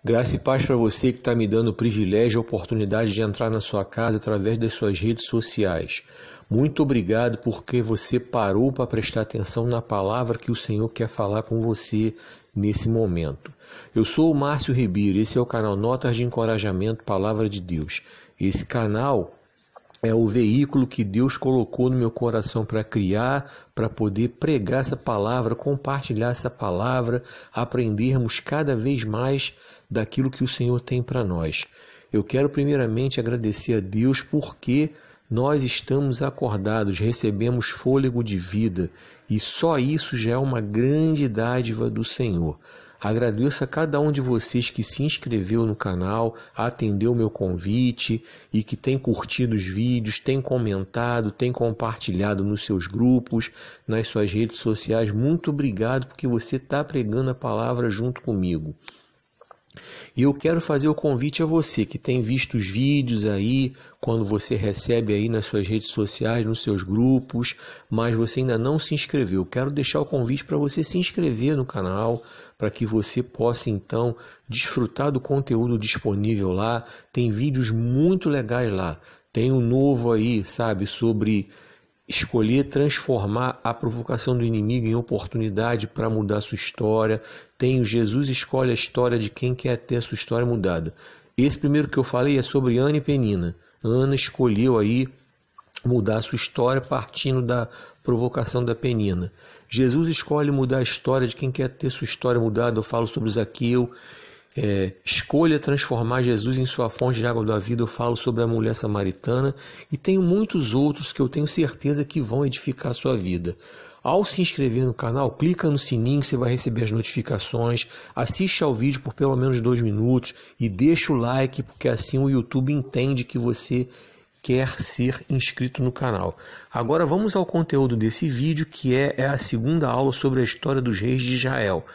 Graça e paz para você que está me dando o privilégio e a oportunidade de entrar na sua casa através das suas redes sociais. Muito obrigado porque você parou para prestar atenção na palavra que o Senhor quer falar com você nesse momento. Eu sou o Márcio Ribeiro, esse é o canal Notas de Encorajamento, Palavra de Deus. Esse canal é o veículo que Deus colocou no meu coração para criar, para poder pregar essa palavra, compartilhar essa palavra, aprendermos cada vez mais daquilo que o Senhor tem para nós. Eu quero primeiramente agradecer a Deus porque nós estamos acordados, recebemos fôlego de vida e só isso já é uma grande dádiva do Senhor. Agradeço a cada um de vocês que se inscreveu no canal, atendeu o meu convite e que tem curtido os vídeos, tem comentado, tem compartilhado nos seus grupos, nas suas redes sociais. Muito obrigado porque você está pregando a palavra junto comigo. E eu quero fazer o convite a você que tem visto os vídeos aí, quando você recebe aí nas suas redes sociais, nos seus grupos, mas você ainda não se inscreveu. Quero deixar o convite para você se inscrever no canal, para que você possa então desfrutar do conteúdo disponível lá. Tem vídeos muito legais lá. Tem um novo aí, sabe, sobre escolher transformar a provocação do inimigo em oportunidade para mudar sua história. Tem o Jesus escolhe a história de quem quer ter a sua história mudada. Esse primeiro que eu falei é sobre Ana e Penina. Ana escolheu aí mudar a sua história partindo da provocação da Penina. Jesus escolhe mudar a história de quem quer ter sua história mudada. Eu falo sobre Zaqueu. Escolha transformar Jesus em sua fonte de água da vida. Eu falo sobre a mulher samaritana e tenho muitos outros que eu tenho certeza que vão edificar a sua vida. Ao se inscrever no canal, clica no sininho, você vai receber as notificações, assiste ao vídeo por pelo menos 2 minutos e deixa o like, porque assim o YouTube entende que você quer ser inscrito no canal. Agora vamos ao conteúdo desse vídeo, que é a segunda aula sobre a história dos reis de Israel.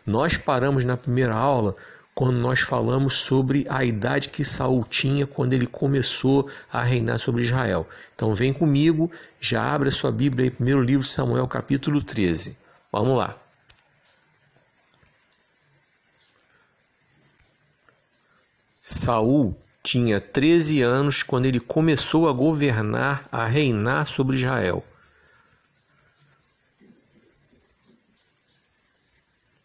Nós paramos na primeira aula quando nós falamos sobre a idade que Saul tinha quando ele começou a reinar sobre Israel. Então vem comigo, já abre a sua Bíblia aí, primeiro livro de Samuel, capítulo 13. Vamos lá. Saul tinha 13 anos quando ele começou a governar, a reinar sobre Israel.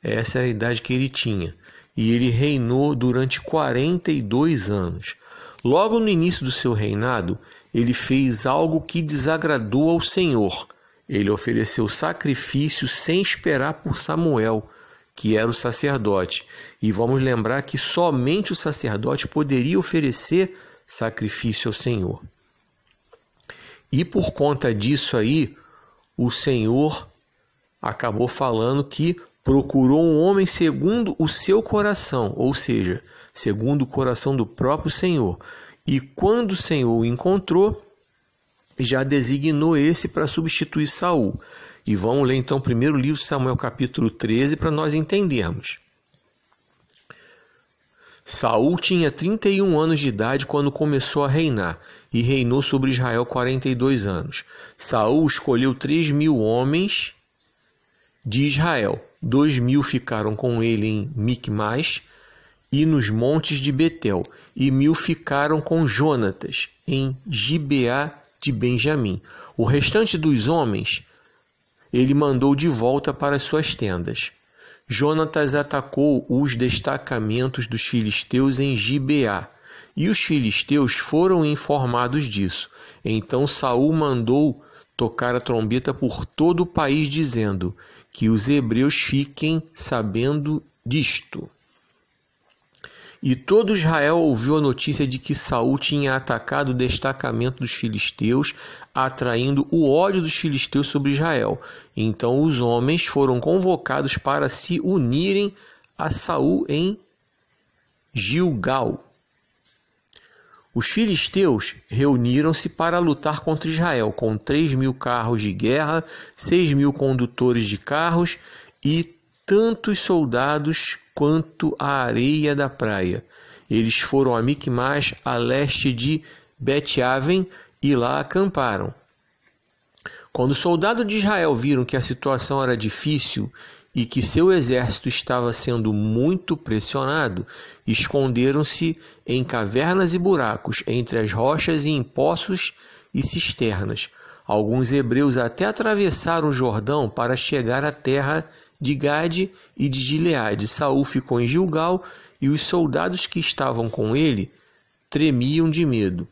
Essa é a idade que ele tinha. E ele reinou durante 42 anos. Logo no início do seu reinado, ele fez algo que desagradou ao Senhor. Ele ofereceu sacrifício sem esperar por Samuel, que era o sacerdote. E vamos lembrar que somente o sacerdote poderia oferecer sacrifício ao Senhor. E por conta disso aí, o Senhor acabou falando que procurou um homem segundo o seu coração, ou seja, segundo o coração do próprio Senhor. E quando o Senhor o encontrou, já designou esse para substituir Saul. E vamos ler então o primeiro livro de Samuel, capítulo 13, para nós entendermos. Saul tinha 31 anos de idade quando começou a reinar, e reinou sobre Israel 42 anos. Saul escolheu 3.000 homens de Israel. 2.000 ficaram com ele em Micmas e nos montes de Betel, e 1.000 ficaram com Jonatas em Gibeá de Benjamim. O restante dos homens ele mandou de volta para suas tendas. Jonatas atacou os destacamentos dos filisteus em Gibeá, e os filisteus foram informados disso. Então Saul mandou tocar a trombeta por todo o país, dizendo que os hebreus fiquem sabendo disto. E todo Israel ouviu a notícia de que Saul tinha atacado o destacamento dos filisteus, atraindo o ódio dos filisteus sobre Israel. Então os homens foram convocados para se unirem a Saul em Gilgal. Os filisteus reuniram-se para lutar contra Israel, com 3.000 carros de guerra, 6.000 condutores de carros e tantos soldados quanto a areia da praia. Eles foram a Micmas, a leste de Bet-Aven, e lá acamparam. Quando os soldados de Israel viram que a situação era difícil e que seu exército estava sendo muito pressionado, esconderam-se em cavernas e buracos, entre as rochas e em poços e cisternas. Alguns hebreus até atravessaram o Jordão para chegar à terra de Gade e de Gileade. Saul ficou em Gilgal e os soldados que estavam com ele tremiam de medo.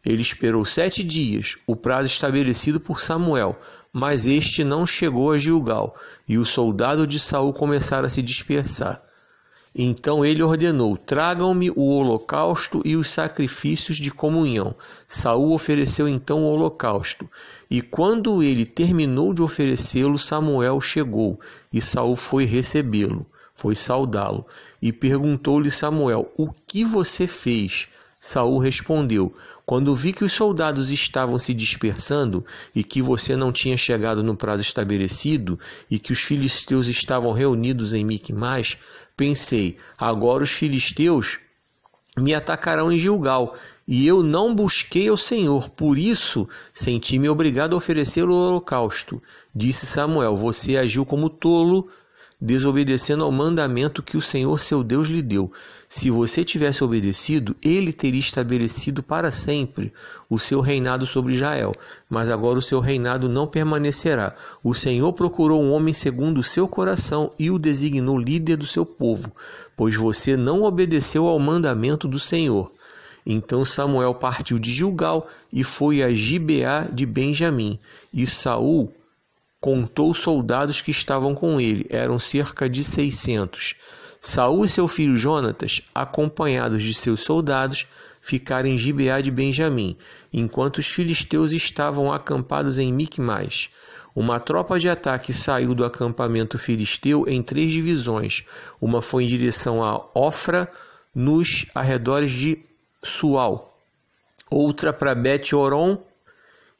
Ele esperou 7 dias, o prazo estabelecido por Samuel, mas este não chegou a Gilgal, e os soldados de Saul começaram a se dispersar. Então ele ordenou: tragam-me o holocausto e os sacrifícios de comunhão. Saul ofereceu então o holocausto, e quando ele terminou de oferecê-lo, Samuel chegou, e Saul foi recebê-lo, foi saudá-lo, e perguntou-lhe Samuel: o que você fez? Saul respondeu: quando vi que os soldados estavam se dispersando e que você não tinha chegado no prazo estabelecido e que os filisteus estavam reunidos em Miquimás, pensei: agora os filisteus me atacarão em Gilgal, e eu não busquei ao Senhor, por isso senti-me obrigado a oferecer o holocausto. Disse Samuel: você agiu como tolo, desobedecendo ao mandamento que o Senhor seu Deus lhe deu. Se você tivesse obedecido, ele teria estabelecido para sempre o seu reinado sobre Israel, mas agora o seu reinado não permanecerá. O Senhor procurou um homem segundo o seu coração e o designou líder do seu povo, pois você não obedeceu ao mandamento do Senhor. Então Samuel partiu de Gilgal e foi a Gibeá de Benjamim, e Saul contou os soldados que estavam com ele, eram cerca de 600. Saul e seu filho Jonatas, acompanhados de seus soldados, ficaram em Gibeá de Benjamim, enquanto os filisteus estavam acampados em Miquimás. Uma tropa de ataque saiu do acampamento filisteu em 3 divisões. Uma foi em direção a Ofra, nos arredores de Sual, outra para Bet-Horon,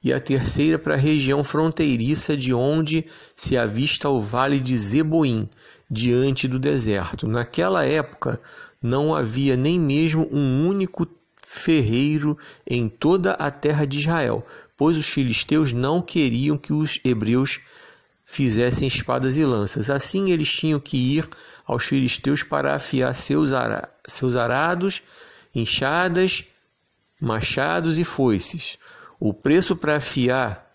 e a terceira para a região fronteiriça de onde se avista o vale de Zeboim, diante do deserto. Naquela época não havia nem mesmo um único ferreiro em toda a terra de Israel, pois os filisteus não queriam que os hebreus fizessem espadas e lanças. Assim eles tinham que ir aos filisteus para afiar seus arados, enxadas, machados e foices. O preço para afiar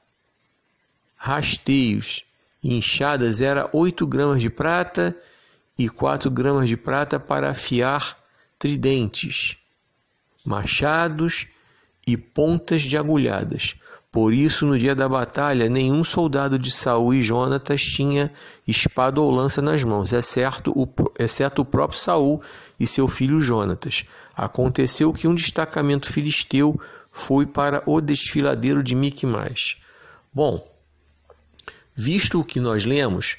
rasteios e enxadas era 8 gramas de prata e 4 gramas de prata para afiar tridentes, machados e pontas de agulhadas. Por isso, no dia da batalha, nenhum soldado de Saul e Jonatas tinha espada ou lança nas mãos, exceto o próprio Saul e seu filho Jonatas. Aconteceu que um destacamento filisteu foi para o desfiladeiro de Miquimás. Bom, visto o que nós lemos,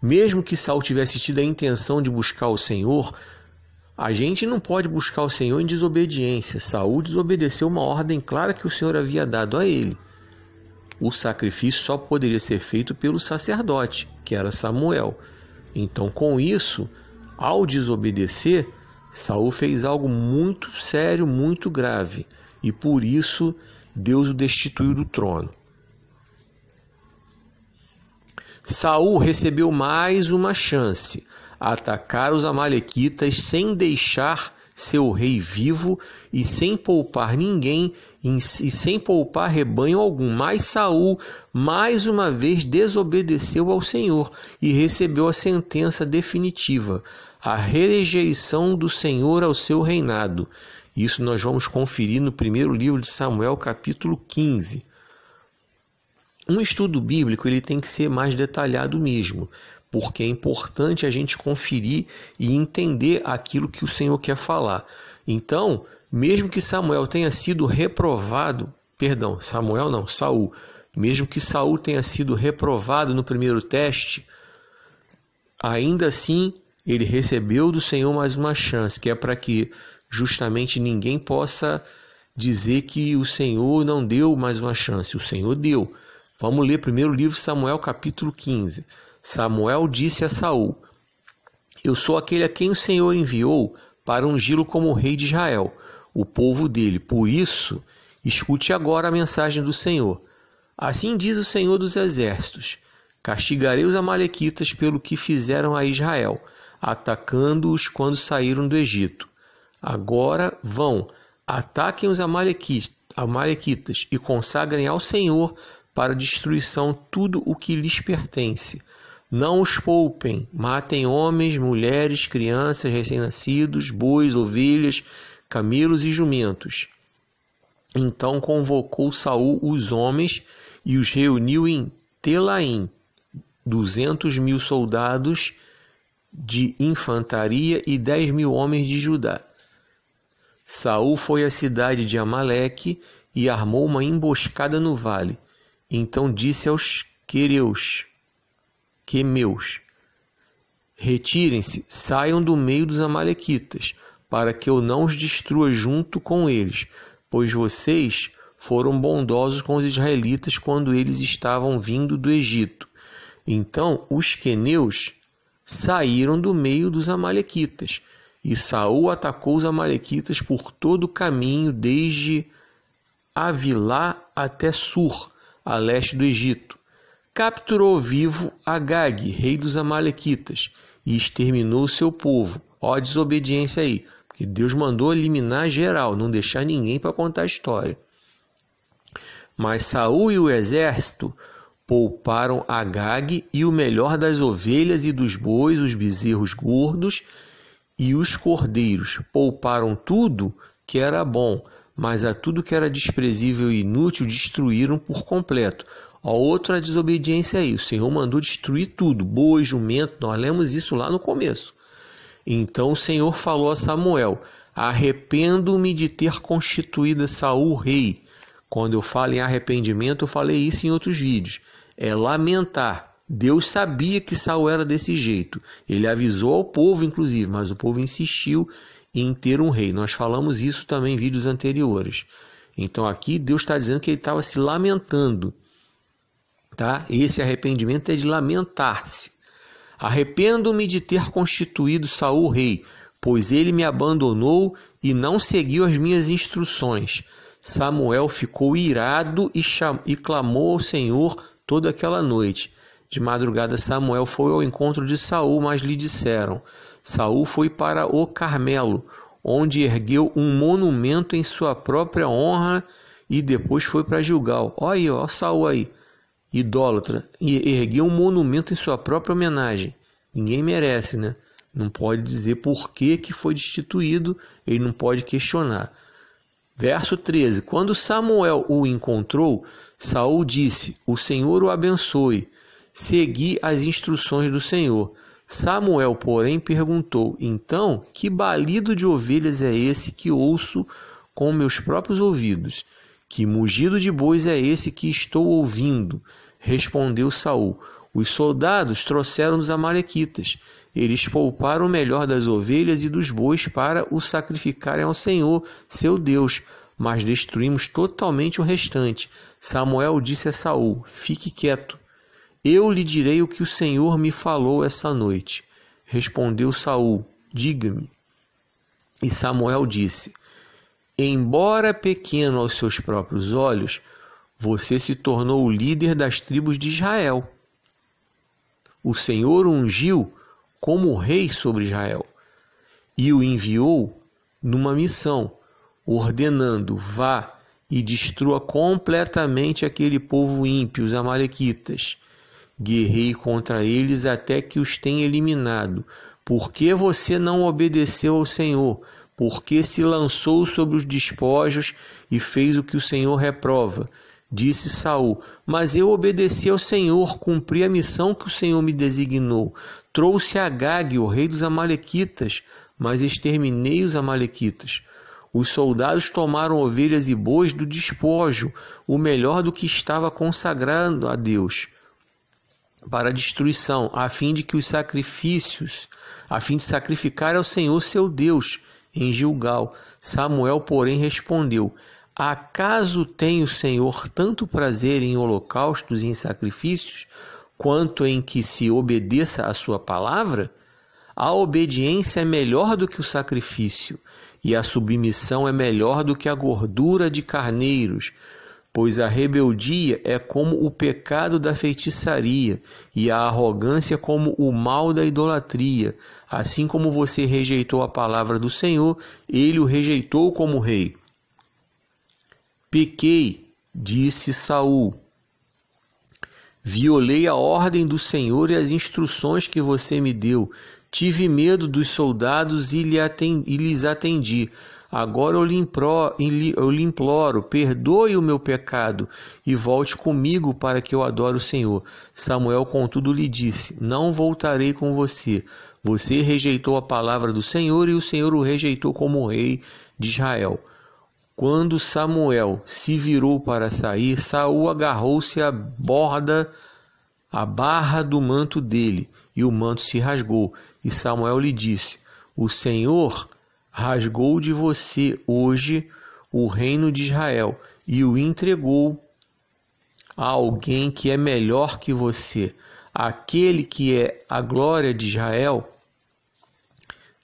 mesmo que Saul tivesse tido a intenção de buscar o Senhor, a gente não pode buscar o Senhor em desobediência. Saul desobedeceu uma ordem clara que o Senhor havia dado a ele. O sacrifício só poderia ser feito pelo sacerdote, que era Samuel. Então, com isso, ao desobedecer, Saul fez algo muito sério, muito grave, e por isso Deus o destituiu do trono. Saul recebeu mais uma chance: atacar os amalequitas sem deixar seu rei vivo e sem poupar ninguém e sem poupar rebanho algum. Mas Saul mais uma vez desobedeceu ao Senhor e recebeu a sentença definitiva: a rejeição do Senhor ao seu reinado. Isso nós vamos conferir no primeiro livro de Samuel, capítulo 15. Um estudo bíblico ele tem que ser mais detalhado mesmo, porque é importante a gente conferir e entender aquilo que o Senhor quer falar. Então, mesmo que Saul tenha sido reprovado no primeiro teste, ainda assim ele recebeu do Senhor mais uma chance, que é para que justamente ninguém possa dizer que o Senhor não deu mais uma chance. O Senhor deu. Vamos ler primeiro o livro de Samuel, capítulo 15. Samuel disse a Saul: eu sou aquele a quem o Senhor enviou para ungí-lo como rei de Israel, o povo dele. Por isso, escute agora a mensagem do Senhor. Assim diz o Senhor dos Exércitos: Castigarei os amalequitas pelo que fizeram a Israel, atacando-os quando saíram do Egito. Agora vão, ataquem os amalequitas e consagrem ao Senhor para destruição tudo o que lhes pertence. Não os poupem, matem homens, mulheres, crianças, recém-nascidos, bois, ovelhas, camelos e jumentos. Então convocou Saul os homens e os reuniu em Telaim, 200.000 soldados de infantaria e 10.000 homens de Judá. Saul foi à cidade de Amaleque e armou uma emboscada no vale. Então disse aos quemeus: retirem-se, saiam do meio dos amalequitas, para que eu não os destrua junto com eles, pois vocês foram bondosos com os israelitas quando eles estavam vindo do Egito. Então os queneus saíram do meio dos amalequitas, e Saul atacou os amalequitas por todo o caminho, desde Avilá até Sur, a leste do Egito. Capturou vivo Agag, rei dos amalequitas, e exterminou seu povo. Ó a desobediência aí, porque Deus mandou eliminar geral, não deixar ninguém para contar a história. Mas Saul e o exército pouparam Agag e o melhor das ovelhas e dos bois, os bezerros gordos e os cordeiros. Pouparam tudo que era bom, mas a tudo que era desprezível e inútil destruíram por completo. A outra desobediência aí, o Senhor mandou destruir tudo, boi, jumento, nós lemos isso lá no começo. Então o Senhor falou a Samuel: arrependo-me de ter constituído Saul rei. Quando eu falo em arrependimento, eu falei isso em outros vídeos. É lamentar. Deus sabia que Saul era desse jeito. Ele avisou ao povo, inclusive, mas o povo insistiu em ter um rei. Nós falamos isso também em vídeos anteriores. Então aqui Deus está dizendo que ele estava se lamentando. Tá? Esse arrependimento é de lamentar-se. Arrependo-me de ter constituído Saul rei, pois ele me abandonou e não seguiu as minhas instruções. Samuel ficou irado e clamou ao Senhor toda aquela noite. De madrugada Samuel foi ao encontro de Saul, mas lhe disseram: Saul foi para o Carmelo, onde ergueu um monumento em sua própria honra, e depois foi para Gilgal. Olha aí, ó, Saul aí, idólatra, e ergueu um monumento em sua própria homenagem. Ninguém merece, né? Não pode dizer por que foi destituído, ele não pode questionar. Verso 13. Quando Samuel o encontrou, Saul disse: o Senhor o abençoe. Segui as instruções do Senhor. Samuel, porém, perguntou: então, que balido de ovelhas é esse que ouço com meus próprios ouvidos? Que mugido de bois é esse que estou ouvindo? Respondeu Saul: os soldados trouxeram dos amalequitas. Eles pouparam o melhor das ovelhas e dos bois para o sacrificarem ao Senhor, seu Deus, mas destruímos totalmente o restante. Samuel disse a Saul: fique quieto. Eu lhe direi o que o Senhor me falou essa noite. Respondeu Saul: diga-me. E Samuel disse: embora pequeno aos seus próprios olhos, você se tornou o líder das tribos de Israel. O Senhor o ungiu como rei sobre Israel e o enviou numa missão, ordenando: vá e destrua completamente aquele povo ímpio, os amalequitas. Guerrei contra eles até que os tenha eliminado. Por que você não obedeceu ao Senhor? Porque se lançou sobre os despojos e fez o que o Senhor reprova. Disse Saul: mas eu obedeci ao Senhor, cumpri a missão que o Senhor me designou. Trouxe Agag, o rei dos amalequitas, mas exterminei os amalequitas. Os soldados tomaram ovelhas e bois do despojo, o melhor do que estava consagrado a Deus, para a destruição, a fim de sacrificar ao Senhor seu Deus em Gilgal. Samuel, porém, respondeu: acaso tem o Senhor tanto prazer em holocaustos e em sacrifícios, quanto em que se obedeça a sua palavra? A obediência é melhor do que o sacrifício, e a submissão é melhor do que a gordura de carneiros. pois a rebeldia é como o pecado da feitiçaria, e a arrogância como o mal da idolatria. Assim como você rejeitou a palavra do Senhor, ele o rejeitou como rei. Pequei, disse Saul. Violei a ordem do Senhor e as instruções que você me deu. Tive medo dos soldados e lhes atendi. Agora eu lhe imploro, perdoe o meu pecado e volte comigo para que eu adore o Senhor. Samuel, contudo, lhe disse: não voltarei com você. Você rejeitou a palavra do Senhor e o Senhor o rejeitou como rei de Israel. Quando Samuel se virou para sair, Saul agarrou-se à barra do manto dele, e o manto se rasgou. E Samuel lhe disse: o Senhor rasgou de você hoje o reino de Israel e o entregou a alguém que é melhor que você. Aquele que é a glória de Israel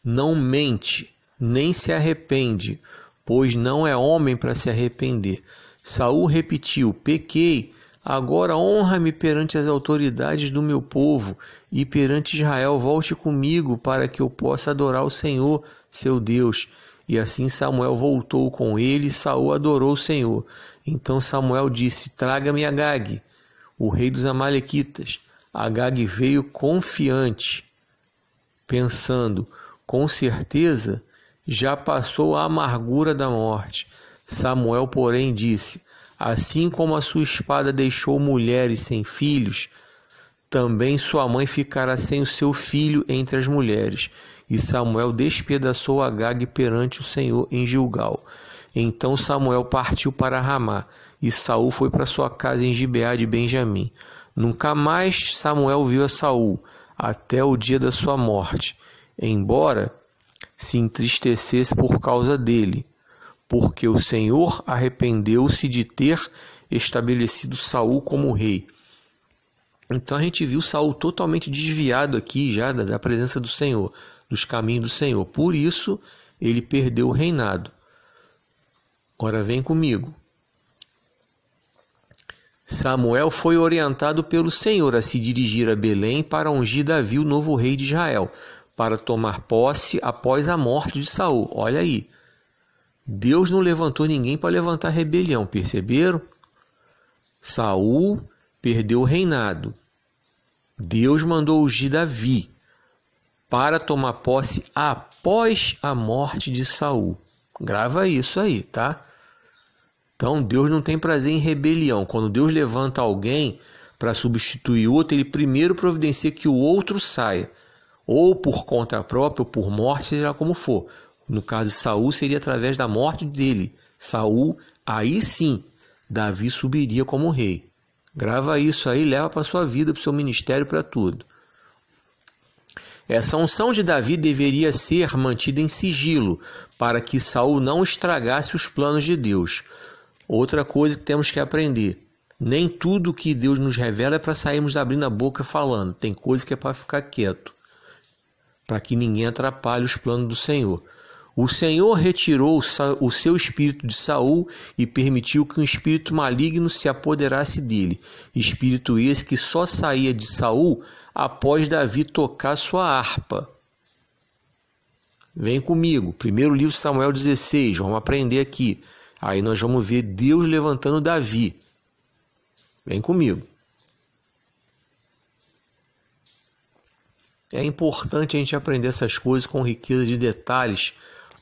não mente, nem se arrepende, pois não é homem para se arrepender. Saul repetiu: pequei, agora honra-me perante as autoridades do meu povo e perante Israel. Volte comigo para que eu possa adorar o Senhor, seu Deus. E assim Samuel voltou com ele e Saul adorou o Senhor. Então Samuel disse: traga-me Agag, o rei dos amalequitas. Agag veio confiante, pensando: com certeza já passou a amargura da morte. Samuel, porém, disse: assim como a sua espada deixou mulheres sem filhos, também sua mãe ficará sem o seu filho entre as mulheres. E Samuel despedaçou Agag perante o Senhor em Gilgal. Então Samuel partiu para Ramá, e Saul foi para sua casa em Gibeá de Benjamim. Nunca mais Samuel viu a Saul, até o dia da sua morte, embora se entristecesse por causa dele, porque o Senhor arrependeu-se de ter estabelecido Saul como rei. Então a gente viu Saul totalmente desviado aqui já da presença do Senhor, dos caminhos do Senhor. Por isso ele perdeu o reinado. Agora vem comigo. Samuel foi orientado pelo Senhor a se dirigir a Belém para ungir Davi, o novo rei de Israel, para tomar posse após a morte de Saul. Olha aí. Deus não levantou ninguém para levantar rebelião, perceberam? Saul perdeu o reinado. Deus mandou ungir Davi para tomar posse após a morte de Saul. Grava isso aí, tá? Então Deus não tem prazer em rebelião. Quando Deus levanta alguém para substituir outro, ele primeiro providencia que o outro saia, ou por conta própria, ou por morte, seja como for. No caso de Saul, seria através da morte dele. Saul, aí sim, Davi subiria como rei. Grava isso aí, leva para a sua vida, para o seu ministério, para tudo. Essa unção de Davi deveria ser mantida em sigilo, para que Saul não estragasse os planos de Deus. Outra coisa que temos que aprender: nem tudo que Deus nos revela é para sairmos abrindo a boca falando. Tem coisa que é para ficar quieto, para que ninguém atrapalhe os planos do Senhor. O Senhor retirou o seu espírito de Saul e permitiu que um espírito maligno se apoderasse dele. Espírito esse que só saía de Saul após Davi tocar sua harpa. Vem comigo, primeiro livro de Samuel 16, vamos aprender aqui. Aí nós vamos ver Deus levantando Davi. Vem comigo. É importante a gente aprender essas coisas com riqueza de detalhes,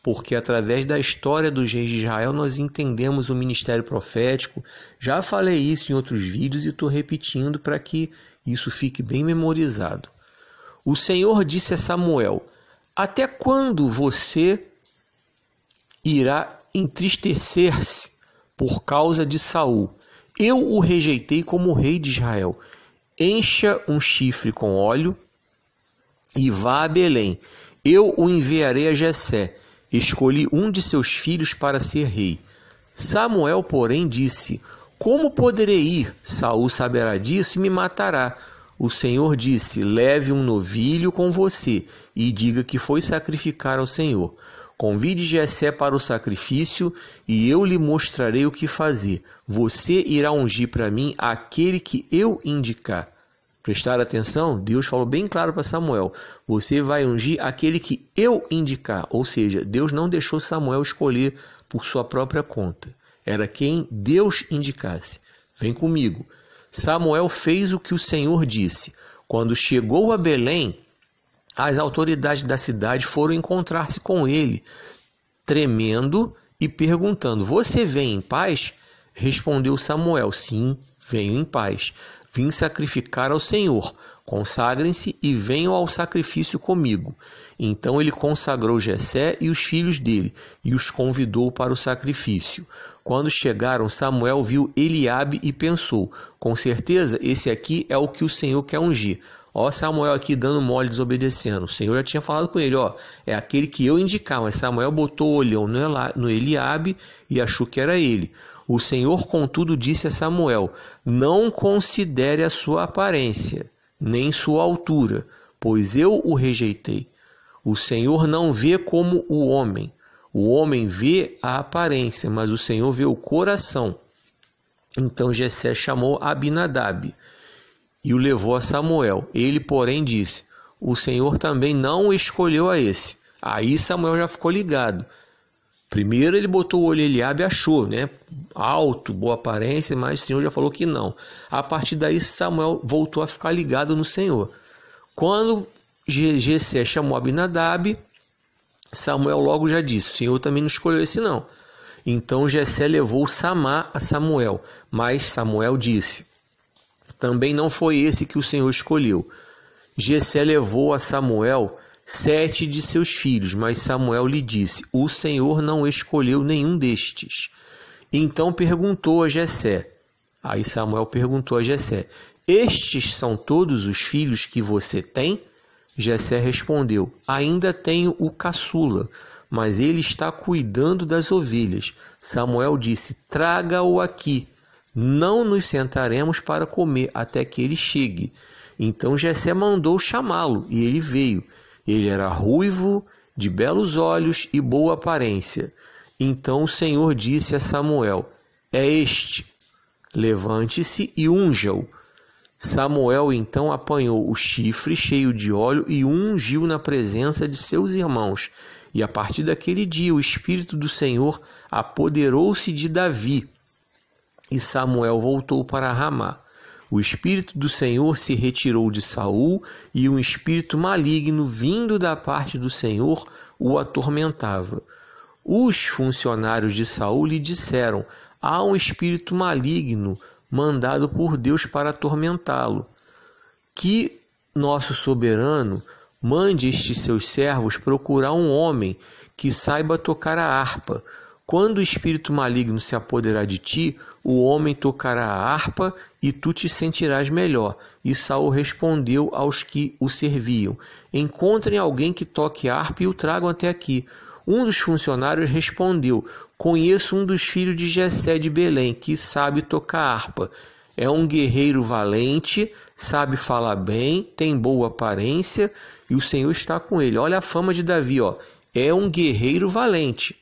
porque através da história dos reis de Israel nós entendemos o ministério profético. Já falei isso em outros vídeos e estou repetindo para que isso fique bem memorizado. O Senhor disse a Samuel: até quando você irá entristecer-se por causa de Saul? Eu o rejeitei como rei de Israel. Encha um chifre com óleo e vá a Belém. Eu o enviarei a Jessé. Escolhi um de seus filhos para ser rei. Samuel, porém, disse: como poderei ir? Saul saberá disso e me matará. O Senhor disse: leve um novilho com você e diga que foi sacrificar ao Senhor. Convide Jessé para o sacrifício e eu lhe mostrarei o que fazer. Você irá ungir para mim aquele que eu indicar. Prestar atenção? Deus falou bem claro para Samuel. Você vai ungir aquele que eu indicar. Ou seja, Deus não deixou Samuel escolher por sua própria conta. Era quem Deus indicasse. Vem comigo. Samuel fez o que o Senhor disse. Quando chegou a Belém, as autoridades da cidade foram encontrar-se com ele, tremendo e perguntando: Você vem em paz? Respondeu Samuel: Sim, venho em paz. Vim sacrificar ao Senhor. Consagrem-se e venham ao sacrifício comigo. Então ele consagrou Jessé e os filhos dele e os convidou para o sacrifício. Quando chegaram, Samuel viu Eliabe e pensou: com certeza esse aqui é o que o Senhor quer ungir. Ó, Samuel aqui dando mole, desobedecendo. O Senhor já tinha falado com ele, ó, é aquele que eu indicar. Mas Samuel botou o olhão no Eliabe e achou que era ele. O Senhor, contudo, disse a Samuel: não considere a sua aparência, nem sua altura, pois eu o rejeitei. O Senhor não vê como o homem. O homem vê a aparência, mas o Senhor vê o coração. Então Jessé chamou Abinadab e o levou a Samuel. Ele, porém, disse: o Senhor também não escolheu a esse. Aí Samuel já ficou ligado. Primeiro ele botou o olho em Eliabe e achou, né? Alto, boa aparência, mas o Senhor já falou que não. A partir daí Samuel voltou a ficar ligado no Senhor. Quando Jessé chamou Abinadab, Samuel logo já disse: o Senhor também não escolheu esse não. Então Jessé levou Samá a Samuel, mas Samuel disse: também não foi esse que o Senhor escolheu. Jessé levou a Samuel 7 de seus filhos, mas Samuel lhe disse: o Senhor não escolheu nenhum destes. Então perguntou a Jessé. Aí Samuel perguntou a Jessé: estes são todos os filhos que você tem? Jessé respondeu: ainda tenho o caçula, mas ele está cuidando das ovelhas. Samuel disse: traga-o aqui. Não nos sentaremos para comer até que ele chegue. Então Jessé mandou chamá-lo, e ele veio. Ele era ruivo, de belos olhos e boa aparência. Então o Senhor disse a Samuel: é este, levante-se e unja-o. Samuel então apanhou o chifre cheio de óleo e o ungiu na presença de seus irmãos. E a partir daquele dia o Espírito do Senhor apoderou-se de Davi. E Samuel voltou para Ramá. O Espírito do Senhor se retirou de Saul, e um espírito maligno vindo da parte do Senhor o atormentava. Os funcionários de Saul lhe disseram: há um espírito maligno mandado por Deus para atormentá-lo. Que nosso soberano mande estes seus servos procurar um homem que saiba tocar a harpa. Quando o espírito maligno se apoderar de ti, o homem tocará a harpa e tu te sentirás melhor. E Saul respondeu aos que o serviam: encontrem alguém que toque a harpa e o tragam até aqui. Um dos funcionários respondeu: conheço um dos filhos de Jessé de Belém, que sabe tocar harpa. É um guerreiro valente, sabe falar bem, tem boa aparência e o Senhor está com ele. Olha a fama de Davi, ó. É um guerreiro valente,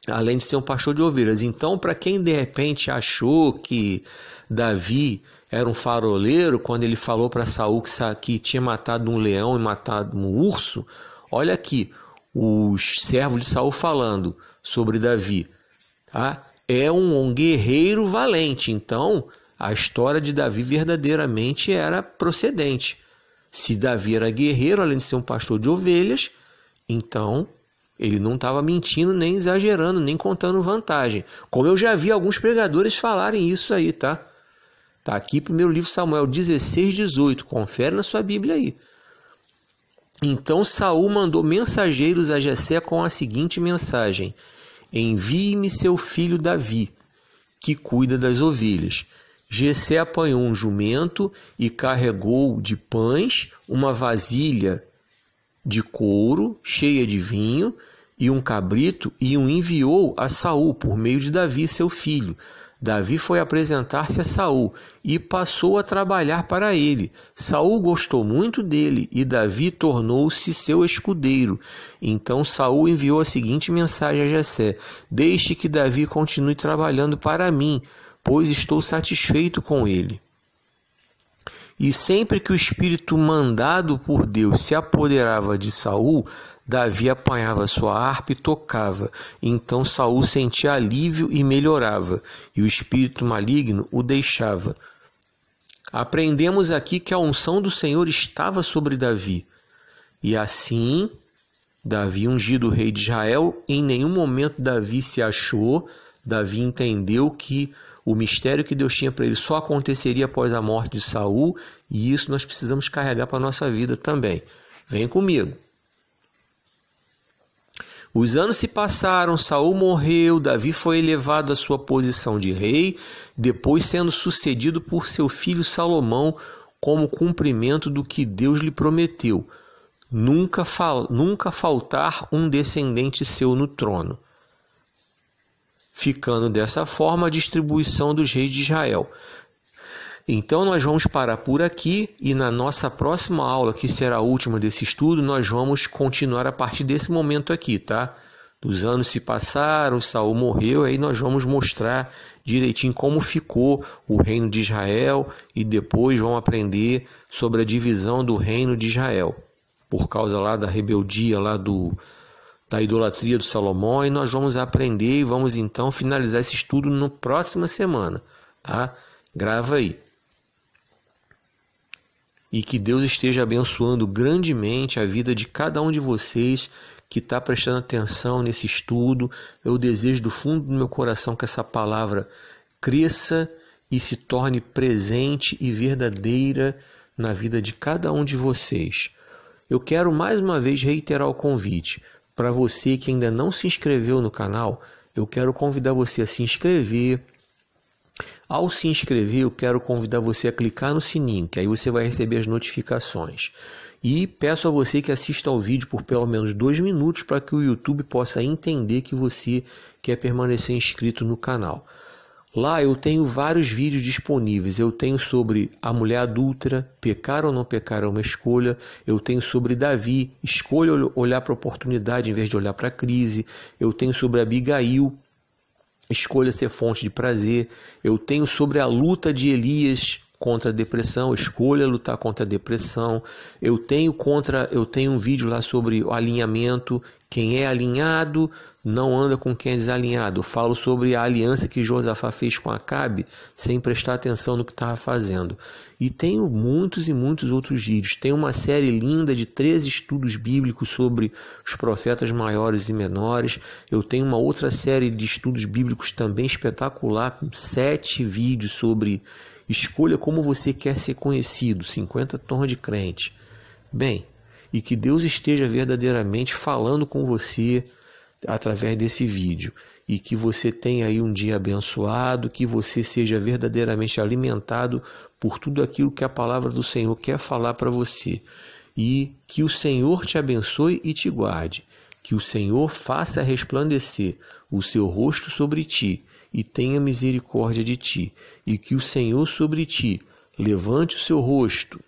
além de ser um pastor de ovelhas. Então, para quem de repente achou que Davi era um faroleiro, quando ele falou para Saul que tinha matado um leão e matado um urso, olha aqui, os servos de Saul falando sobre Davi, tá? É um guerreiro valente. Então, a história de Davi verdadeiramente era procedente. Se Davi era guerreiro, além de ser um pastor de ovelhas, então ele não estava mentindo, nem exagerando, nem contando vantagem. Como eu já vi alguns pregadores falarem isso aí, tá? Tá aqui, primeiro livro Samuel 16:18. Confere na sua Bíblia aí. Então Saul mandou mensageiros a Jessé com a seguinte mensagem: envie-me seu filho Davi, que cuida das ovelhas. Jessé apanhou um jumento e carregou de pães uma vasilha de couro cheia de vinho e um cabrito, e o enviou a Saul por meio de Davi, seu filho. Davi foi apresentar-se a Saul e passou a trabalhar para ele. Saul gostou muito dele e Davi tornou-se seu escudeiro. Então Saul enviou a seguinte mensagem a Jessé: deixe que Davi continue trabalhando para mim, pois estou satisfeito com ele. E sempre que o espírito mandado por Deus se apoderava de Saul, Davi apanhava sua harpa e tocava. Então Saul sentia alívio e melhorava, e o espírito maligno o deixava. Aprendemos aqui que a unção do Senhor estava sobre Davi. E assim, Davi, ungido rei de Israel, em nenhum momento Davi se achou. Davi entendeu que o mistério que Deus tinha para ele só aconteceria após a morte de Saul, e isso nós precisamos carregar para a nossa vida também. Vem comigo. Os anos se passaram, Saul morreu, Davi foi elevado à sua posição de rei, depois sendo sucedido por seu filho Salomão como cumprimento do que Deus lhe prometeu, nunca faltar um descendente seu no trono, ficando dessa forma a distribuição dos reis de Israel. Então nós vamos parar por aqui e na nossa próxima aula, que será a última desse estudo, nós vamos continuar a partir desse momento aqui, tá? Os anos se passaram, Saul morreu, aí nós vamos mostrar direitinho como ficou o reino de Israel e depois vamos aprender sobre a divisão do reino de Israel, por causa lá da rebeldia lá da idolatria do Salomão, e nós vamos aprender e vamos então finalizar esse estudo na próxima semana, tá? Grava aí. E que Deus esteja abençoando grandemente a vida de cada um de vocês que está prestando atenção nesse estudo. Eu desejo do fundo do meu coração que essa palavra cresça e se torne presente e verdadeira na vida de cada um de vocês. Eu quero mais uma vez reiterar o convite. Para você que ainda não se inscreveu no canal, eu quero convidar você a se inscrever. Ao se inscrever, eu quero convidar você a clicar no sininho, que aí você vai receber as notificações. E peço a você que assista ao vídeo por pelo menos 2 minutos para que o YouTube possa entender que você quer permanecer inscrito no canal. Lá eu tenho vários vídeos disponíveis. Eu tenho sobre a mulher adúltera, pecar ou não pecar é uma escolha. Eu tenho sobre Davi, escolha olhar para a oportunidade em vez de olhar para a crise. Eu tenho sobre Abigail, escolha ser fonte de prazer. Eu tenho sobre a luta de Elias contra a depressão, escolha lutar contra a depressão. Eu tenho um vídeo lá sobre o alinhamento. Quem é alinhado não anda com quem é desalinhado. Eu falo sobre a aliança que Josafá fez com Acabe sem prestar atenção no que estava fazendo. E tenho muitos e muitos outros vídeos. Tem uma série linda de 13 estudos bíblicos sobre os profetas maiores e menores. Eu tenho uma outra série de estudos bíblicos também espetacular, com 7 vídeos sobre escolha como você quer ser conhecido, 50 tons de crente. Bem, e que Deus esteja verdadeiramente falando com você através desse vídeo. E que você tenha aí um dia abençoado, que você seja verdadeiramente alimentado por tudo aquilo que a palavra do Senhor quer falar para você. E que o Senhor te abençoe e te guarde. Que o Senhor faça resplandecer o seu rosto sobre ti e tenha misericórdia de ti. E que o Senhor sobre ti levante o seu rosto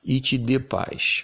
e te dê paz.